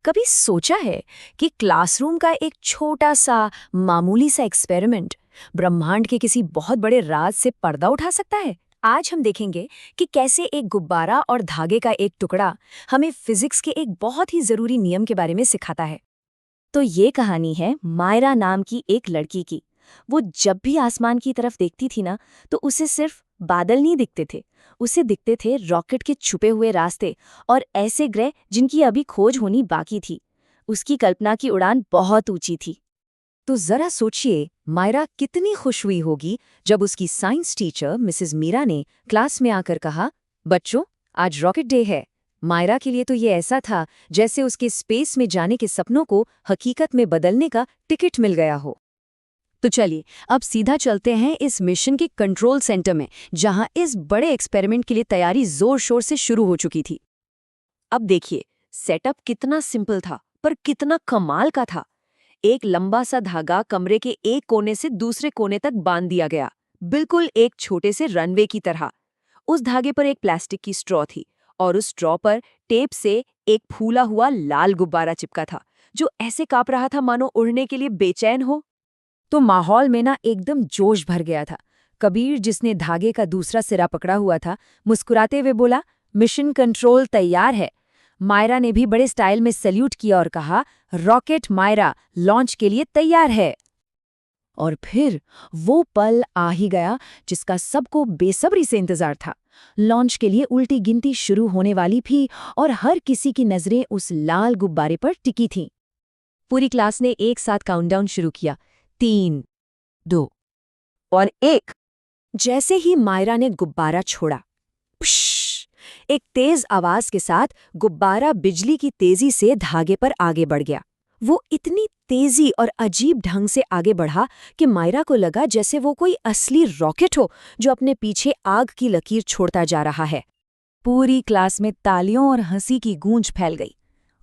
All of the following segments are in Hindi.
कभी सोचा है कि क्लासरूम का एक छोटा सा मामूली सा एक्सपेरिमेंट ब्रह्मांड के किसी बहुत बड़े राज से पर्दा उठा सकता है? आज हम देखेंगे कि कैसे एक गुब्बारा और धागे का एक टुकड़ा हमें फिजिक्स के एक बहुत ही जरूरी नियम के बारे में सिखाता है। तो ये कहानी है मायरा नाम की एक लड़की की। वो जब भी आसमान की तरफ देखती थी ना, तो उसे सिर्फ बादल नहीं दिखते थे, उसे दिखते थे रॉकेट के छुपे हुए रास्ते और ऐसे ग्रह जिनकी अभी खोज होनी बाकी थी। उसकी कल्पना की उड़ान बहुत ऊंची थी। तो जरा सोचिए मायरा कितनी खुश हुई होगी जब उसकी साइंस टीचर मिसेस मीरा ने क्लास में आकर कहा, बच्चों आज रॉकेट डे है। मायरा के लिए तो ये ऐसा था जैसे उसके स्पेस में जाने के सपनों को हकीकत में बदलने का टिकट मिल गया हो। तो चलिए अब सीधा चलते हैं इस मिशन के कंट्रोल सेंटर में, जहां इस बड़े एक्सपेरिमेंट के लिए तैयारी जोर शोर से शुरू हो चुकी थी। अब देखिए सेटअप कितना सिंपल था पर कितना कमाल का था। एक लंबा सा धागा कमरे के एक कोने से दूसरे कोने तक बांध दिया गया, बिल्कुल एक छोटे से रनवे की तरह। उस धागे पर एक प्लास्टिक की स्ट्रॉ थी और उस स्ट्रॉ पर टेप से एक फूला हुआ लाल गुब्बारा चिपका था, जो ऐसे कांप रहा था मानो उड़ने के लिए बेचैन हो। तो माहौल में ना एकदम जोश भर गया था। कबीर, जिसने धागे का दूसरा सिरा पकड़ा हुआ था, मुस्कुराते हुए बोला, मिशन कंट्रोल तैयार है। मायरा ने भी बड़े स्टाइल में सैल्यूट किया और कहा, रॉकेट मायरा लॉन्च के लिए तैयार है। और फिर वो पल आ ही गया जिसका सबको बेसब्री से इंतजार था। लॉन्च के लिए उल्टी गिनती शुरू होने वाली थी और हर किसी की नजरें उस लाल गुब्बारे पर टिकी थीं। पूरी क्लास ने एक साथ काउंटडाउन शुरू किया, 3, 2 और 1। जैसे ही मायरा ने गुब्बारा छोड़ा, एक तेज आवाज के साथ गुब्बारा बिजली की तेजी से धागे पर आगे बढ़ गया। वो इतनी तेजी और अजीब ढंग से आगे बढ़ा कि मायरा को लगा जैसे वो कोई असली रॉकेट हो जो अपने पीछे आग की लकीर छोड़ता जा रहा है। पूरी क्लास में तालियों और हंसी की गूंज फैल गई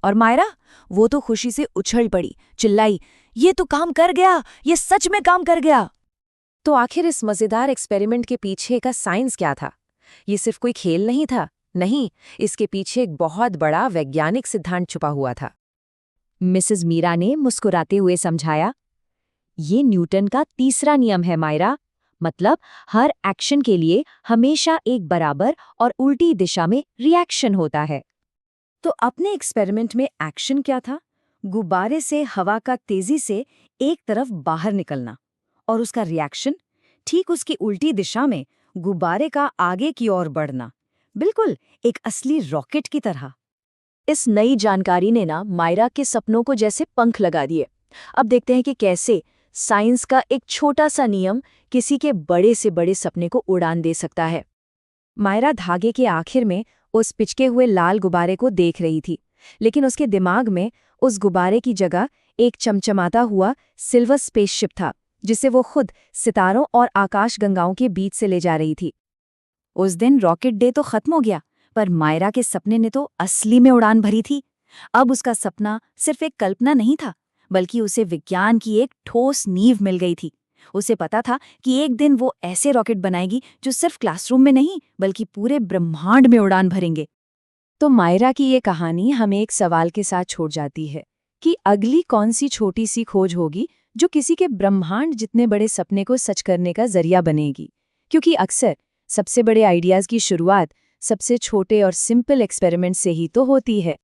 और मायरा, वो तो खुशी से उछल पड़ी, चिल्लाई, ये तो काम कर गया, ये सच में काम कर गया। तो आखिर इस मजेदार एक्सपेरिमेंट के पीछे का साइंस क्या था? ये सिर्फ कोई खेल नहीं था, नहीं, इसके पीछे एक बहुत बड़ा वैज्ञानिक सिद्धांत छुपा हुआ था। मिसेस मीरा ने मुस्कुराते हुए समझाया, ये न्यूटन का तीसरा नियम है मायरा। मतलब हर एक्शन के लिए हमेशा एक बराबर और उल्टी दिशा में रिएक्शन होता है। तो अपने एक्सपेरिमेंट में एक्शन क्या था? गुब्बारे से हवा का तेजी से एक तरफ बाहर निकलना, और उसका रिएक्शन ठीक उसकी उल्टी दिशा में गुब्बारे का आगे की ओर बढ़ना, बिल्कुल एक असली रॉकेट की तरह। इस नई जानकारी ने ना मायरा के सपनों को जैसे पंख लगा दिए। अब देखते हैं कि कैसे साइंस का एक छोटा सा नियम किसी के बड़े से बड़े सपने को उड़ान दे सकता है। मायरा धागे के आखिर में उस पिचके हुए लाल गुब्बारे को देख रही थी, लेकिन उसके दिमाग में उस गुब्बारे की जगह एक चमचमाता हुआ सिल्वर स्पेसशिप था, जिसे वो खुद सितारों और आकाशगंगाओं के बीच से ले जा रही थी। उस दिन रॉकेट डे तो खत्म हो गया, पर मायरा के सपने ने तो असली में उड़ान भरी थी। अब उसका सपना सिर्फ एक कल्पना नहीं था, बल्कि उसे विज्ञान की एक ठोस नींव मिल गई थी। उसे पता था कि एक दिन वो ऐसे रॉकेट बनाएगी जो सिर्फ क्लासरूम में नहीं, बल्कि पूरे ब्रह्मांड में उड़ान भरेंगे। तो मायरा की ये कहानी हमें एक सवाल के साथ छोड़ जाती है कि अगली कौन सी छोटी सी खोज होगी जो किसी के ब्रह्मांड जितने बड़े सपने को सच करने का जरिया बनेगी। क्योंकि अक्सर सबसे बड़े आइडियाज की शुरुआत सबसे छोटे और सिंपल एक्सपेरिमेंट से ही तो होती है।